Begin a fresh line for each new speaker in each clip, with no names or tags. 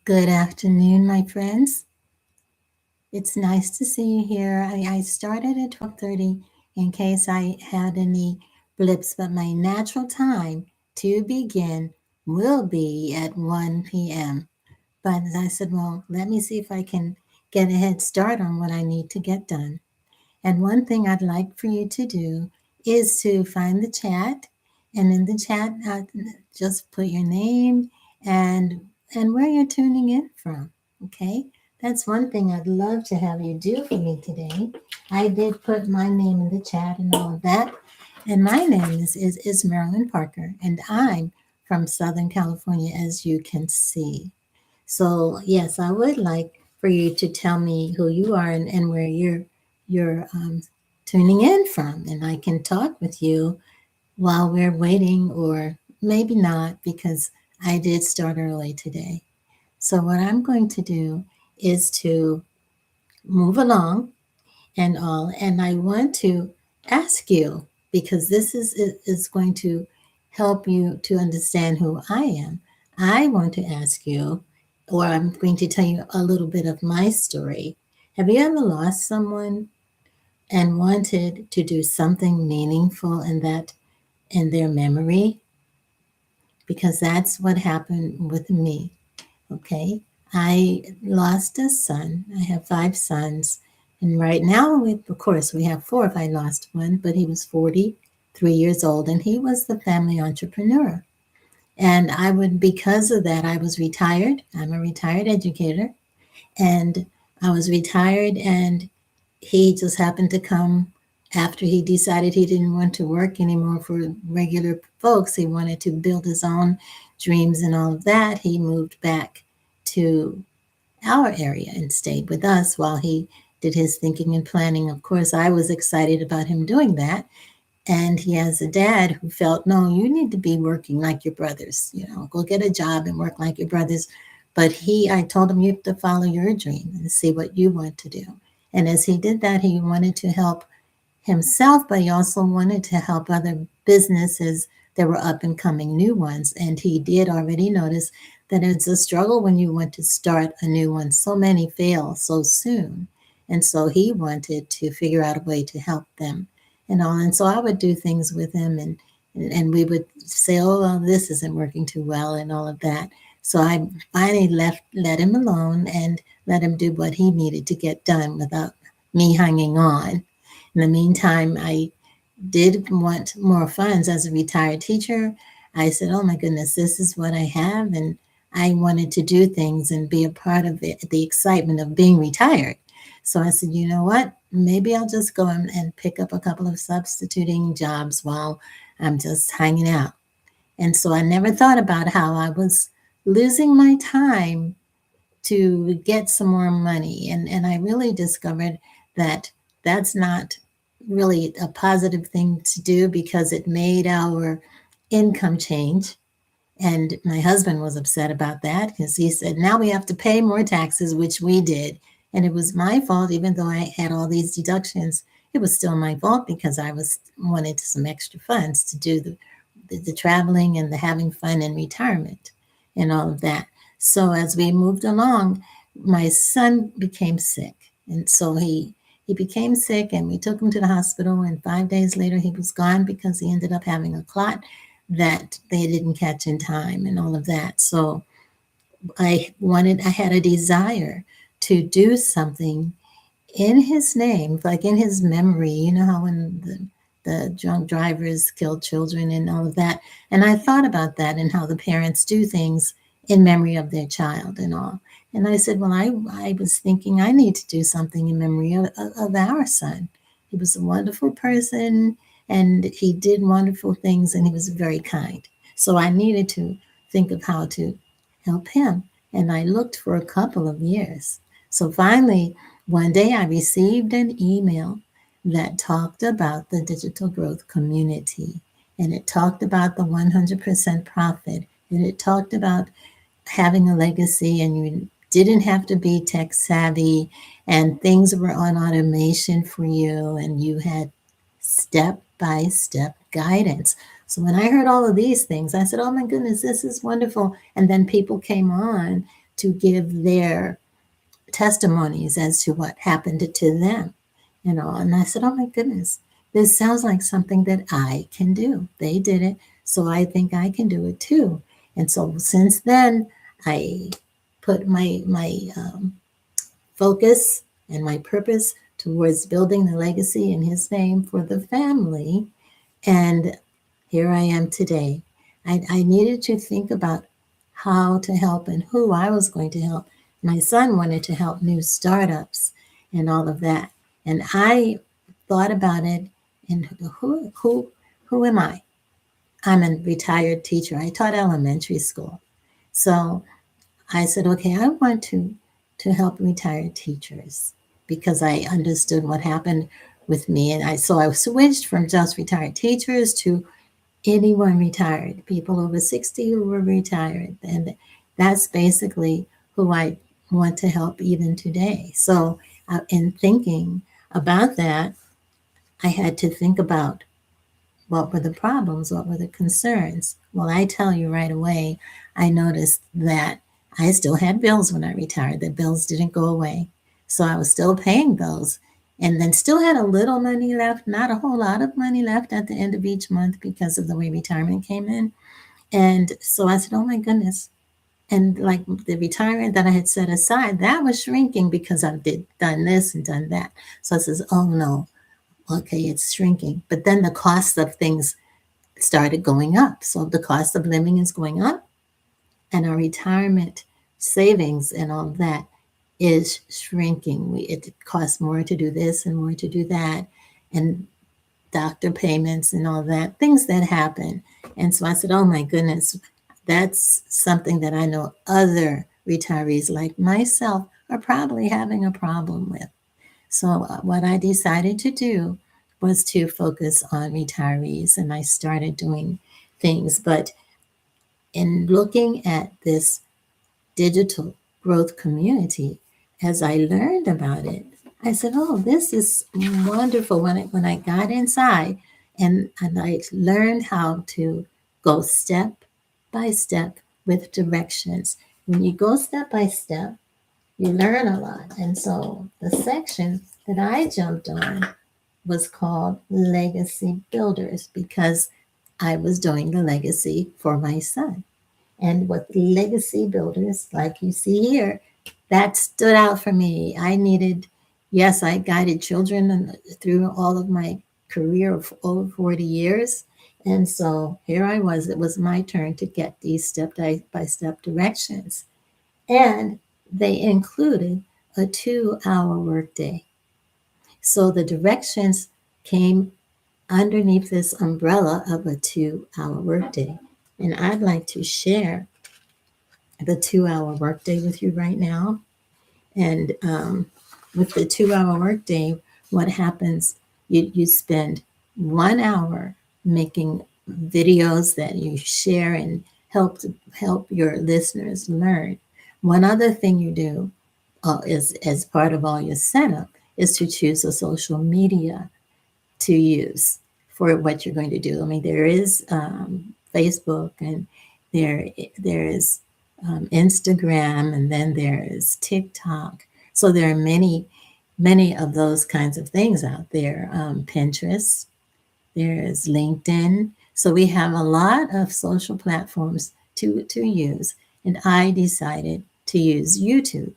Good afternoon, my friends. It's nice to see you here. I started at 12:30 in case I had any blips, but my natural time to begin will be at 1 p.m. But I said, well, let me see if I can get a head start on what I need to get done. And one thing I'd like for you to do is to find the chat, and in the chat, just put your name and where you're tuning in from. Okay, that's one thing I'd love to have you do for me today. I did put my name in the chat and all of that. And my name is Marilyn Parker, and I'm from Southern California, as you can see. So yes, I would like for you to tell me who you are and where you're tuning in from, and I can talk with you while we're waiting, or maybe not, because I did start early today. So what I'm going to do is to move along and all, and I want to ask you, because this is going to help you to understand who I am. I want to ask you, or I'm going to tell you a little bit of my story. Have you ever lost someone and wanted to do something meaningful in their memory? Because that's what happened with me. Okay, I lost a son. I have five sons, and right now, of course, we have four. If I lost one, but he was 43 years old, and he was the family entrepreneur. And I would, because of that, I was retired. I'm a retired educator, and I was retired, and he just happened to come after he decided he didn't want to work anymore for regular folks. He wanted to build his own dreams and all of that. He moved back to our area and stayed with us while he did his thinking and planning. Of course, I was excited about him doing that. And he has a dad who felt, no, you need to be working like your brothers, go get a job and work like your brothers. But I told him, you have to follow your dream and see what you want to do. And as he did that, he wanted to help himself, but he also wanted to help other businesses that were up and coming new ones. And he did already notice that it's a struggle when you want to start a new one. So many fail so soon. And so he wanted to figure out a way to help them and all. And so I would do things with him, and we would say, oh, well, this isn't working too well and all of that. So I finally let him alone and let him do what he needed to get done without me hanging on. In the meantime, I did want more funds as a retired teacher. I said, oh my goodness, this is what I have. And I wanted to do things and be a part of it, the excitement of being retired. So I said, you know what? Maybe I'll just go and pick up a couple of substituting jobs while I'm just hanging out. And so I never thought about how I was losing my time to get some more money. And I really discovered that that's not really a positive thing to do, because it made our income change. And my husband was upset about that because he said, now we have to pay more taxes, which we did. And it was my fault, even though I had all these deductions. It was still my fault because I was wanted some extra funds to do the traveling and the having fun in retirement and all of that. So as we moved along, my son became sick. And so he became sick, and we took him to the hospital, and 5 days later he was gone because he ended up having a clot that they didn't catch in time and all of that. So I had a desire to do something in his name, like in his memory. You know how when the drunk drivers killed children and all of that. And I thought about that and how the parents do things in memory of their child and all. And I said, well, I was thinking I need to do something in memory of our son. He was a wonderful person, and he did wonderful things, and he was very kind. So I needed to think of how to help him. And I looked for a couple of years. So finally, one day I received an email that talked about the digital growth community. And it talked about the 100% profit. And it talked about having a legacy, and you didn't have to be tech savvy, and things were on automation for you, and you had step by step guidance. So when I heard all of these things, I said, oh my goodness, this is wonderful. And then people came on to give their testimonies as to what happened to them, and I said, oh my goodness, this sounds like something that I can do. They did it, so I think I can do it too. And so since then, I put my focus and my purpose towards building the legacy in his name for the family. And here I am today. I needed to think about how to help and who I was going to help. My son wanted to help new startups and all of that. And I thought about it, and who am I? I'm a retired teacher. I taught elementary school. So I said, okay, I want to help retired teachers because I understood what happened with me. And I switched from just retired teachers to anyone retired, people over 60 who were retired. And that's basically who I want to help even today. So in thinking about that, I had to think about what were the problems, what were the concerns. Well, I tell you right away, I noticed that I still had bills when I retired. The bills didn't go away. So I was still paying those and then still had a little money left, not a whole lot of money left at the end of each month because of the way retirement came in. And so I said, oh my goodness. And like the retirement that I had set aside, that was shrinking because I done this and done that. So I says, oh no, okay, it's shrinking. But then the cost of things started going up. So the cost of living is going up, and our retirement savings and all that is shrinking. It costs more to do this and more to do that, and doctor payments and all that, things that happen. And so I said, oh my goodness, that's something that I know other retirees like myself are probably having a problem with. So what I decided to do was to focus on retirees, and I started doing things. But in looking at this digital growth community, as I learned about it, I said, "Oh, this is wonderful." When I got inside, and I learned how to go step by step with directions. When you go step by step, you learn a lot. And so the section that I jumped on was called Legacy Builders because I was doing the legacy for my son. And with legacy builders, like you see here, that stood out for me. Yes, I guided children through all of my career of over 40 years. And so here I was, it was my turn to get these step by step directions. And they included a 2-hour workday. So the directions came underneath this umbrella of a 2-hour workday. And I'd like to share the 2-hour workday with you right now. And with the 2-hour workday, what happens, you spend 1 hour making videos that you share and help your listeners learn. One other thing you do is as part of all your setup is to choose a social media to use for what you're going to do. I mean, there is Facebook, and there is Instagram, and then there is TikTok. So there are many of those kinds of things out there. Pinterest, there is LinkedIn. So we have a lot of social platforms to use, and I decided to use YouTube.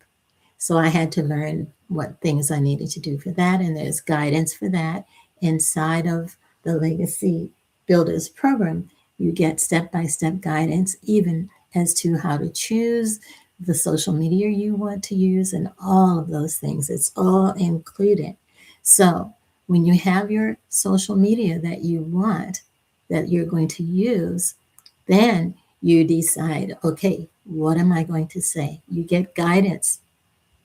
So I had to learn what things I needed to do for that, and there's guidance for that inside of the Legacy Builders program. You get step-by-step guidance, even as to how to choose the social media you want to use and all of those things. It's all included. So when you have your social media that you want, that you're going to use, then you decide, okay, what am I going to say? You get guidance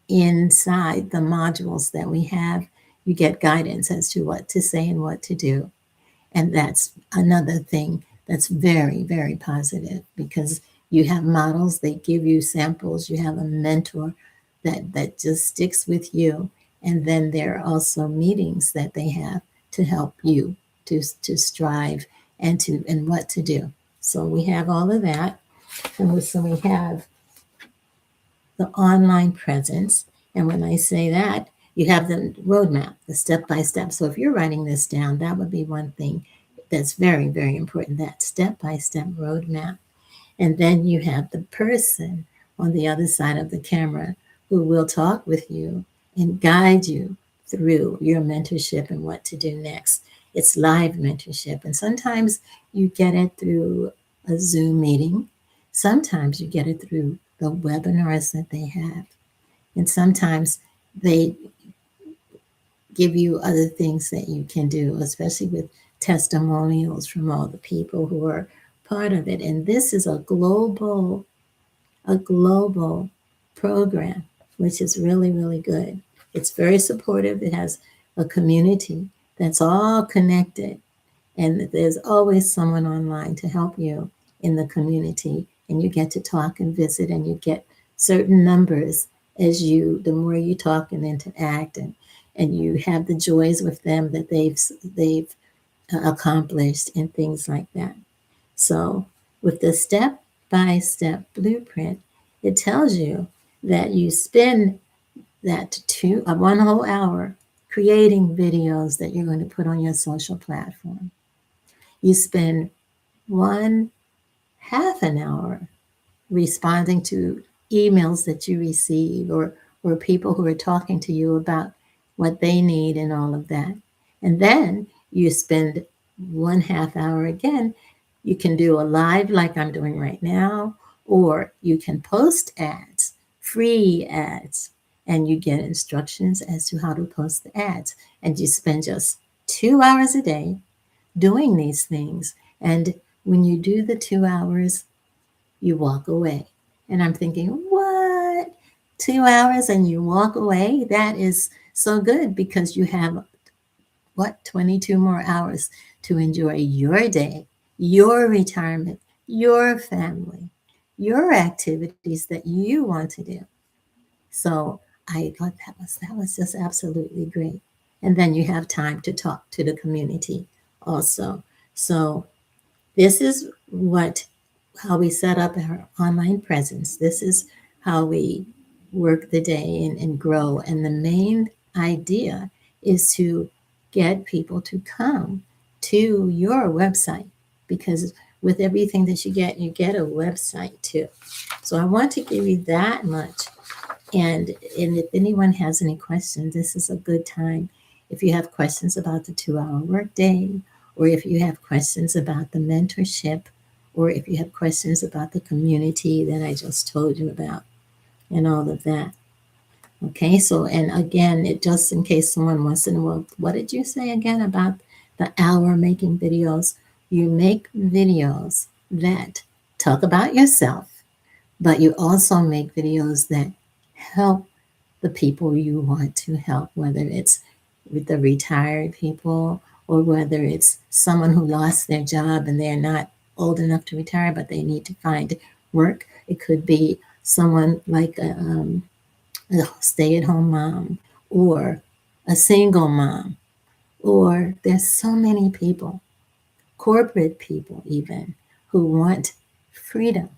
inside the modules that we have. You get guidance as to what to say and what to do. And that's another thing that's very, very positive because you have models, they give you samples, you have a mentor that just sticks with you. And then there are also meetings that they have to help you to strive and what to do. So we have all of that. And so we have the online presence. And when I say that, you have the roadmap, the step by step. So if you're writing this down, that would be one thing that's very, very important, that step by step roadmap. And then you have the person on the other side of the camera who will talk with you and guide you through your mentorship and what to do next. It's live mentorship. And sometimes you get it through a Zoom meeting. Sometimes you get it through the webinars that they have. And sometimes they give you other things that you can do, especially with testimonials from all the people who are part of it. And this is a global program, which is really, really good. It's very supportive. It has a community that's all connected, and there's always someone online to help you in the community. And you get to talk and visit, and you get certain numbers the more you talk and interact, and you have the joys with them that they've accomplished and things like that. So, with the step by step blueprint, it tells you that you spend that 1 whole hour creating videos that you're going to put on your social platform. You spend 1/2 an hour responding to emails that you receive, or people who are talking to you about what they need and all of that. And then you spend 1/2 hour again. You can do a live like I'm doing right now, or you can post ads, free ads, and you get instructions as to how to post the ads. And you spend just 2 hours a day doing these things. And when you do the 2 hours, you walk away. And I'm thinking, what? 2 hours and you walk away? That is so good, because you have, 22 more hours to enjoy your day, your retirement, your family, your activities that you want to do. So I thought that was just absolutely great. And then you have time to talk to the community also. So this is what how we set up our online presence. This is how we work the day and grow. And the main idea is to get people to come to your website, because with everything that you get a website too. So I want to give you that much. And if anyone has any questions, this is a good time. If you have questions about the 2 hour workday, or if you have questions about the mentorship, or if you have questions about the community that I just told you about, and all of that. Okay, so, and again, just in case someone wants to know, well, what did you say again about the hour making videos? You make videos that talk about yourself, but you also make videos that help the people you want to help, whether it's with the retired people, or whether it's someone who lost their job and they're not old enough to retire, but they need to find work. It could be someone like a stay at home mom, or a single mom, or there's so many people, corporate people even, who want freedom.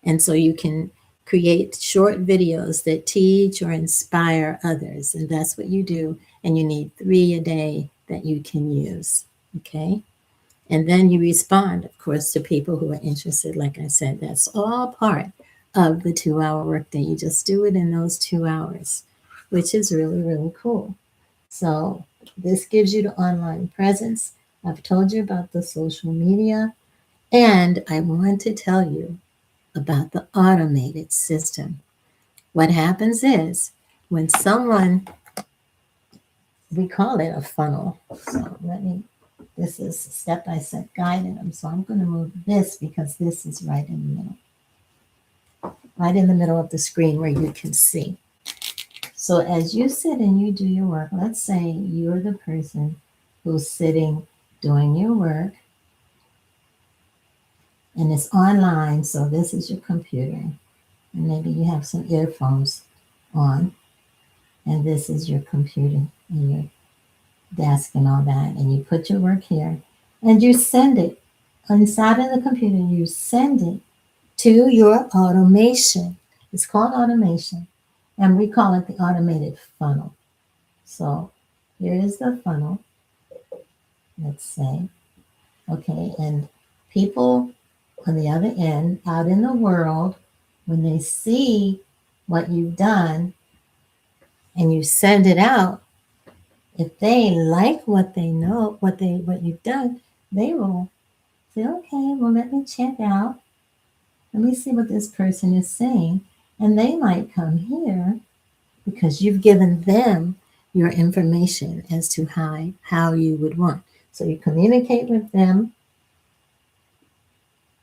And so you can create short videos that teach or inspire others. And that's what you do. And you need 3 a day that you can use. Okay. And then you respond, of course, to people who are interested. Like I said, that's all part of the 2 hour workday. You just do it in those 2 hours, which is really, really cool. So this gives you the online presence. I've told you about the social media. And I want to tell you about the automated system. What happens is, when someone, we call it a funnel. So this is step by step guided. So I'm going to move this, because this is right in the middle of the screen where you can see. So as you sit and you do your work, let's say you're the person who's sitting doing your work, and it's online. So this is your computer, and maybe you have some earphones on, and this is your computer and your desk and all that, and you put your work here, and you send it inside of the computer. You send it to your automation. It's called automation, and we call it the automated funnel. So here is the funnel, let's say. Okay, and people on the other end, out in the world, when they see what you've done and you send it out, if they like what they know, what you've done, they will say, okay, well, let me check out. Let me see what this person is saying. And they might come here because you've given them your information as to how you would want. So you communicate with them,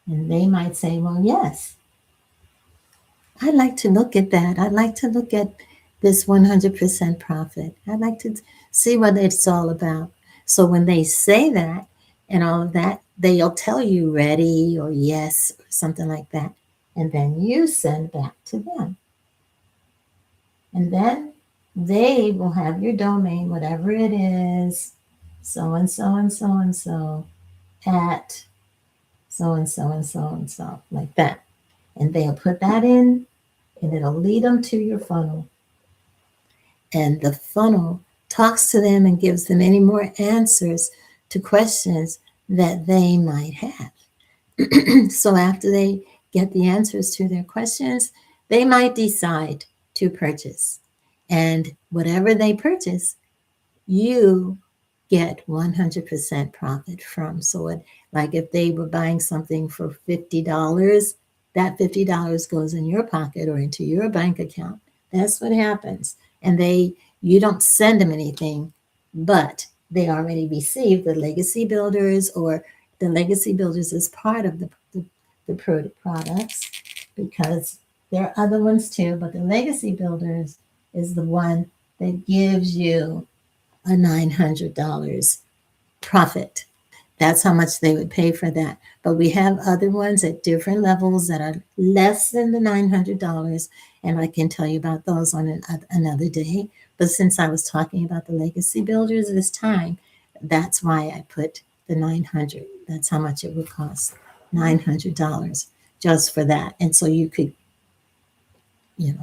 and they might say, well, yes, I'd like to look at that. I'd like to look at this 100% profit. I'd like to see what it's all about. So when they say that and all of that, they'll tell you ready or yes or something like that. And then you send back to them. And then they will have your domain, whatever it is, so and so and so and so at so and so and so and so, like that. And they'll put that in and it'll lead them to your funnel. And the funnel talks to them and gives them any more answers to questions that they might have. So after they get the answers to their questions, they might decide to purchase. And whatever they purchase, you get 100% profit from. So like if they were buying something for $50, that $50 goes in your pocket or into your bank account. That's what happens. And you don't send them anything, but they already received the legacy builders, or the legacy builders is part of the products, because there are other ones too, but the legacy builders is the one that gives you a $900 profit. That's how much they would pay for that. But we have other ones at different levels that are less than the $900, and I can tell you about those on another day. But since I was talking about the legacy builders this time, that's why I put the 900. That's how much it would cost, $900 just for that. And so you could,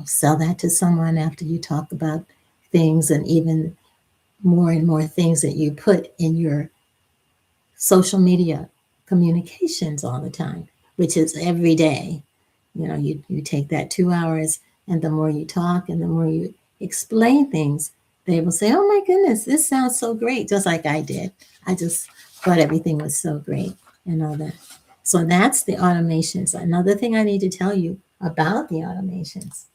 sell that to someone after you talk about things, and even more and more things that you put in your social media communications all the time, which is every day. You take that 2 hours, and the more you talk and the more you explain things, they will say, oh my goodness, this sounds so great, just like I did. I just thought everything was so great and all that. So that's the automations. Another thing I need to tell you about the automations.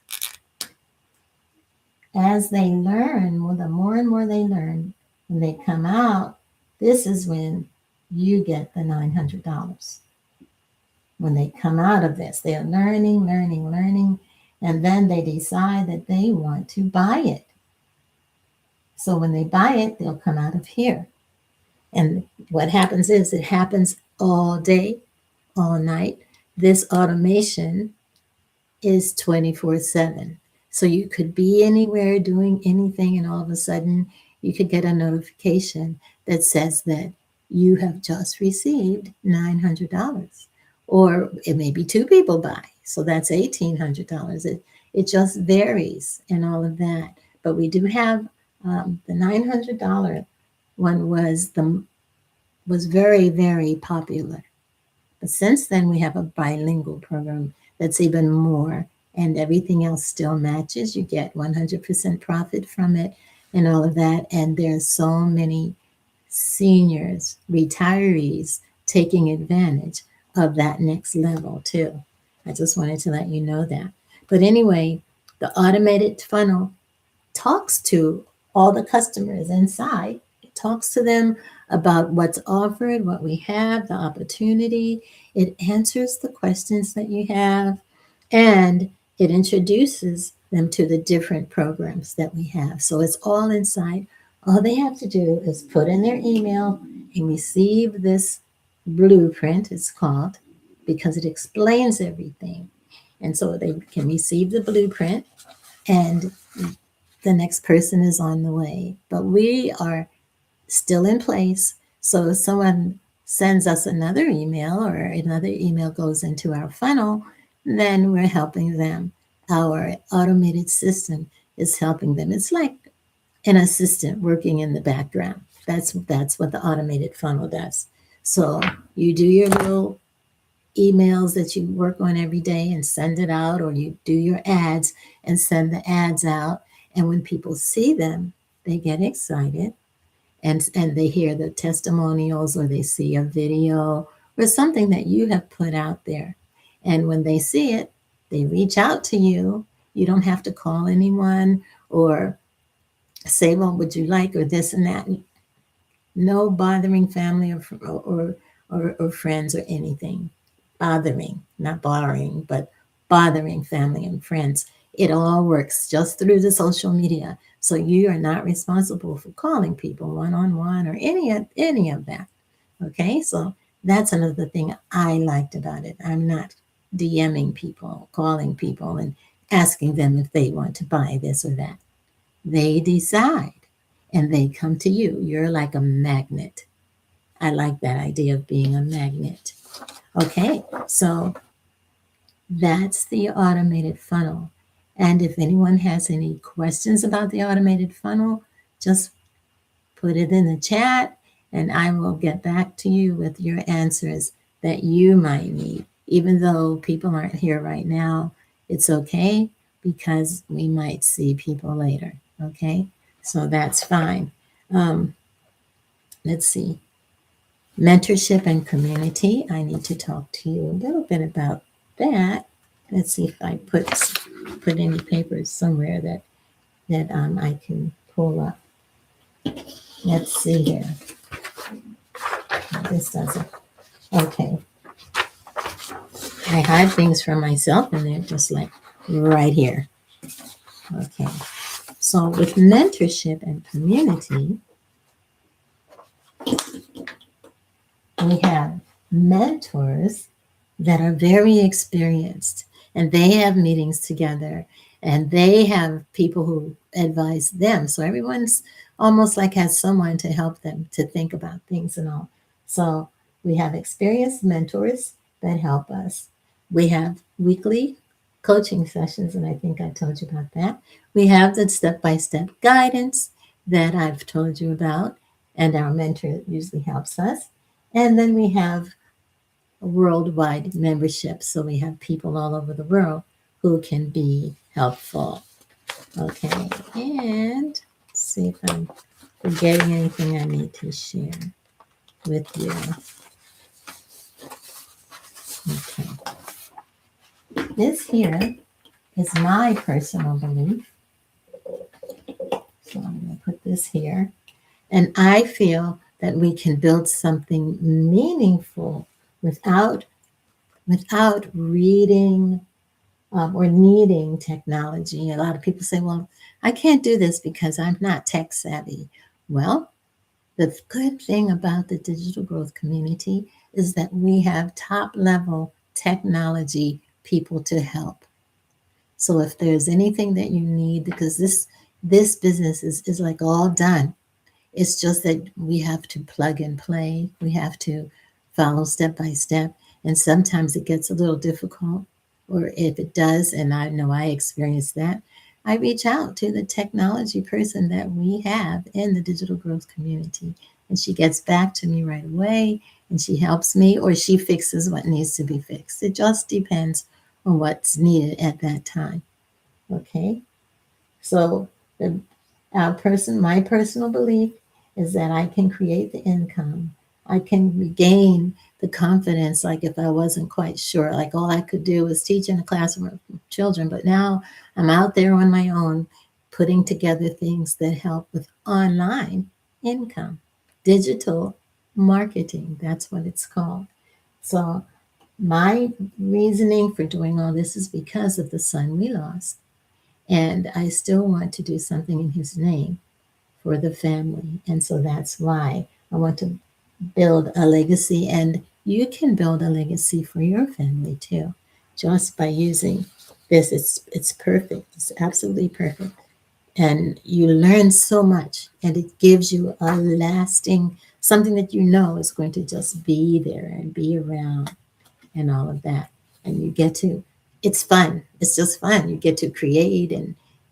As they learn, well, the more and more they learn, when they come out, this is when you get the $900. When they come out of this, they are learning, and then they decide that they want to buy it. So when they buy it, they'll come out of here. And what happens is it happens all day, all night. This automation is 24/7. So you could be anywhere doing anything, and all of a sudden you could get a notification that says that you have just received $900. Or it may be two people buy, so that's $1,800. It just varies and all of that. But we do have the $900 one was very, very popular. But since then, we have a bilingual program that's even more, and everything else still matches. You get 100% profit from it and all of that. And there's so many seniors, retirees taking advantage of that next level too. I just wanted to let you know that. But anyway, the automated funnel talks to all the customers inside. It talks to them about what's offered, what we have, the opportunity. It answers the questions that you have, and it introduces them to the different programs that we have. So it's all inside. All they have to do is put in their email and receive this blueprint, it's called, because it explains everything. And so they can receive the blueprint, and the next person is on the way. But we are still in place. So if someone sends us another email, or another email goes into our funnel, then we're helping them our automated system is helping them. It's like an assistant working in the background. That's what the automated funnel does. So you do your little emails that you work on every day and send it out, or you do your ads and send the ads out. And when people see them, they get excited, and they hear the testimonials, or they see a video or something that you have put out there. And when they see it, they reach out to you. You don't have to call anyone or say, well, would you like, or this and that. No bothering family or friends or anything. Bothering, not borrowing, but bothering family and friends. It all works just through the social media. So you are not responsible for calling people one on one or any of that. Okay, so that's another thing I liked about it. I'm not DMing people, calling people, and asking them if they want to buy this or that. They decide and they come to you. You're like a magnet. I like that idea of being a magnet. Okay, so that's the automated funnel. And if anyone has any questions about the automated funnel, just put it in the chat and I will get back to you with your answers that you might need. Even though people aren't here right now, it's okay because we might see people later. Okay, so that's fine. Um, let's see. Mentorship and community. I need to talk to you a little bit about that. Let's see if I put any papers somewhere that I can pull up. Let's see here. This doesn't. Okay. I hide things from myself and they're just like right here. Okay. So with mentorship and community, we have mentors that are very experienced and they have meetings together and they have people who advise them. So everyone's almost like has someone to help them to think about things and all. So we have experienced mentors that help us. We have weekly coaching sessions, and I think I told you about that. We have the step by step guidance that I've told you about, and our mentor usually helps us. And then we have a worldwide membership. So we have people all over the world who can be helpful. Okay, and let's see if I'm forgetting anything I need to share with you. Okay. This here is my personal belief. So I'm going to put this here. And I feel that we can build something meaningful without reading or needing technology. A lot of people say, well, I can't do this because I'm not tech savvy. Well, the good thing about the digital growth community is that we have top level technology people to help. So if there's anything that you need, because this business is like all done. It's just that we have to plug and play. We have to follow step by step. And sometimes it gets a little difficult. Or if it does, and I know I experienced that, I reach out to the technology person that we have in the digital growth community. And she gets back to me right away and she helps me or she fixes what needs to be fixed. It just depends on what's needed at that time. Okay. So the my personal belief is that I can create the income. I can regain the confidence. Like if I wasn't quite sure, like all I could do was teach in a classroom of children, but now I'm out there on my own, putting together things that help with online income, digital marketing. That's what it's called. So my reasoning for doing all this is because of the son we lost. And I still want to do something in his name for the family. And so that's why I want to build a legacy. And you can build a legacy for your family too, just by using this. It's perfect. It's absolutely perfect. And you learn so much and it gives you a lasting something that you know is going to just be there and be around and all of that. And you get to it's fun. It's just fun. You get to create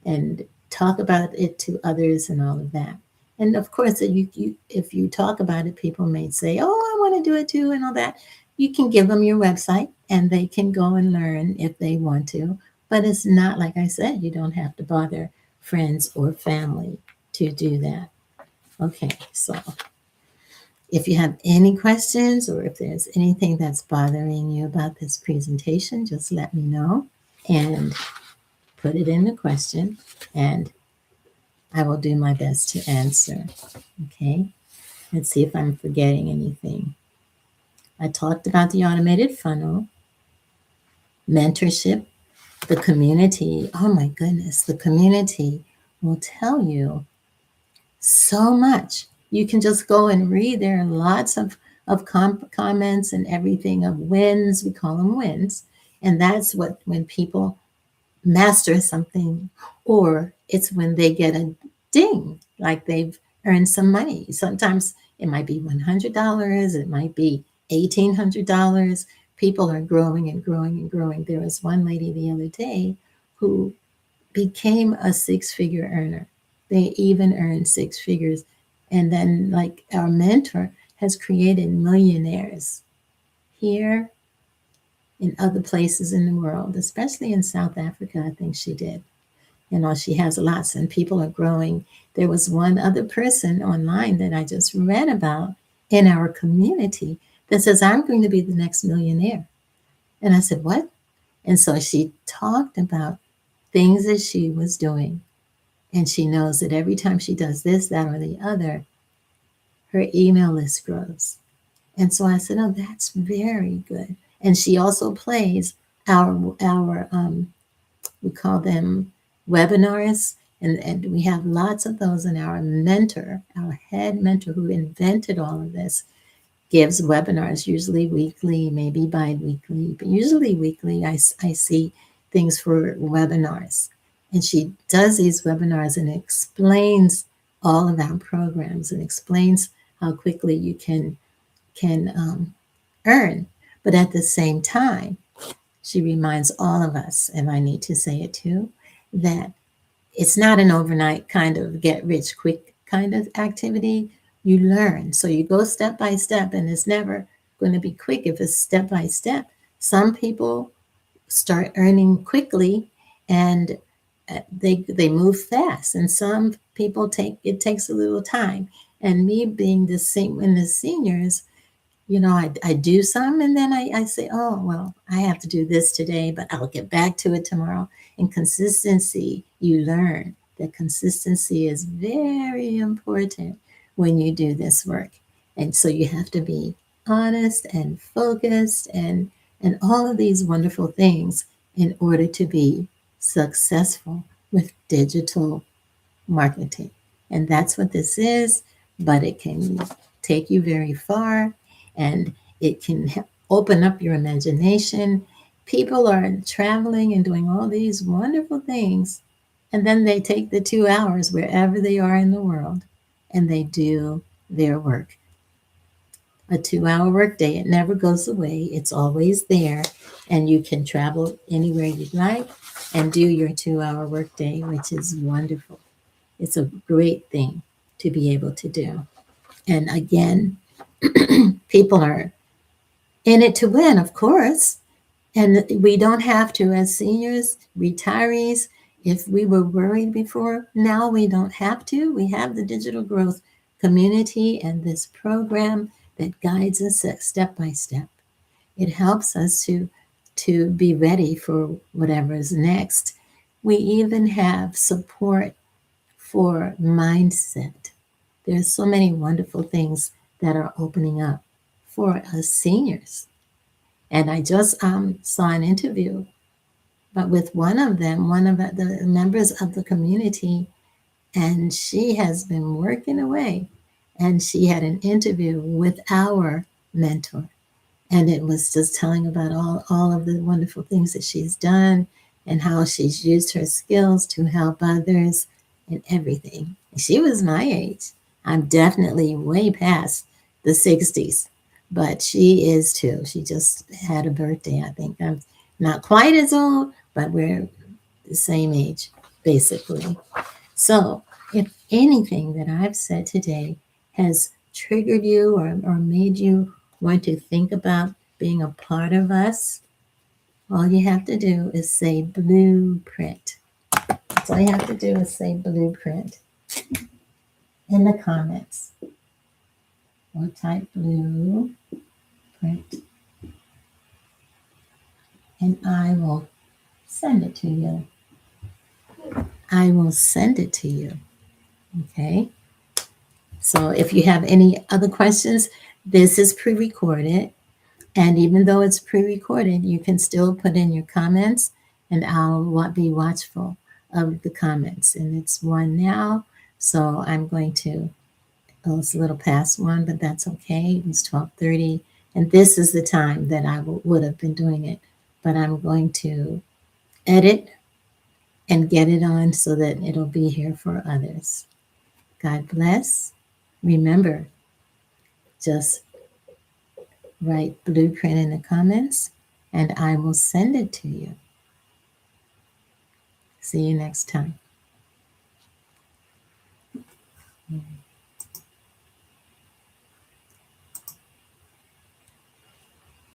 and talk about it to others and all of that. And of course, if you talk about it, people may say, "Oh, I want to do it too," and all that. You can give them your website, and they can go and learn if they want to. But it's not like I said. You don't have to bother friends or family to do that. Okay, so if you have any questions or if there's anything that's bothering you about this presentation, just let me know and put it in the question, and I will do my best to answer. Okay, let's see if I'm forgetting anything. I talked about the automated funnel, mentorship, the community. Oh my goodness, the community will tell you so much. You can just go and read. There are lots of comments and everything of wins. We call them wins. And that's what, when people master something, or it's when they get a ding, like they've earned some money. Sometimes it might be $100, it might be $1,800. People are growing and growing and growing. There was one lady the other day who became a six-figure earner. They even earned six figures. And then, like, our mentor has created millionaires here, in other places in the world, especially in South Africa. I think she did. You know, she has lots, and people are growing. There was one other person online that I just read about in our community that says, "I'm going to be the next millionaire." And I said, "What?" And so she talked about things that she was doing. And she knows that every time she does this, that, or the other, her email list grows. And so I said, "Oh, that's very good." And she also plays our we call them webinars, and we have lots of those. And our mentor, our head mentor, who invented all of this, gives webinars, usually weekly, maybe bi-weekly, but usually weekly. I see things for webinars. And she does these webinars and explains all of our programs and explains how quickly you can earn. But at the same time, she reminds all of us, and I need to say it too, that it's not an overnight kind of get rich quick kind of activity. You learn. So you go step by step, and it's never going to be quick if it's step by step. Some people start earning quickly, and they move fast, and some people takes a little time. And me being the same in the seniors, I do some, and then I say, "Oh, well, I have to do this today, but I'll get back to it tomorrow." And consistency, you learn that consistency is very important when you do this work. And so you have to be honest and focused and all of these wonderful things in order to be successful with digital marketing. And that's what this is, but it can take you very far, and it can open up your imagination. People are traveling and doing all these wonderful things, and then they take the 2 hours wherever they are in the world and they do their work. A 2 hour workday, it never goes away, it's always there, and you can travel anywhere you'd like and do your 2 hour workday, which is wonderful. It's a great thing to be able to do. And again, people are in it to win, of course. And we don't have to, as seniors, retirees, if we were worried before, now we don't have to. We have the digital growth community and this program that guides us step by step. It helps us to be ready for whatever is next. We even have support for mindset. There's so many wonderful things that are opening up for us seniors. And I just saw an interview, but with one of them, one of the members of the community, and she has been working away. And she had an interview with our mentor. And it was just telling about all of the wonderful things that she's done and how she's used her skills to help others and everything. She was my age. I'm definitely way past the 60s, but she is too. She just had a birthday, I think. I'm Not quite as old, but we're the same age, basically. So, if anything that I've said today has triggered you or made you want to think about being a part of us, all you have to do is say blueprint. That's all you have to do is say blueprint in the comments. Or type blueprint, and I will send it to you. I will send it to you. Okay. So if you have any other questions, this is pre-recorded. And even though it's pre-recorded, you can still put in your comments and I'll be watchful of the comments. And it's 1 now. So I'm going to, oh, it's a little past 1, but that's okay. It was 12:30. And this is the time that I would have been doing it. But I'm going to edit and get it on so that it'll be here for others. God bless. Remember, just write blueprint in the comments and I will send it to you. See you next time.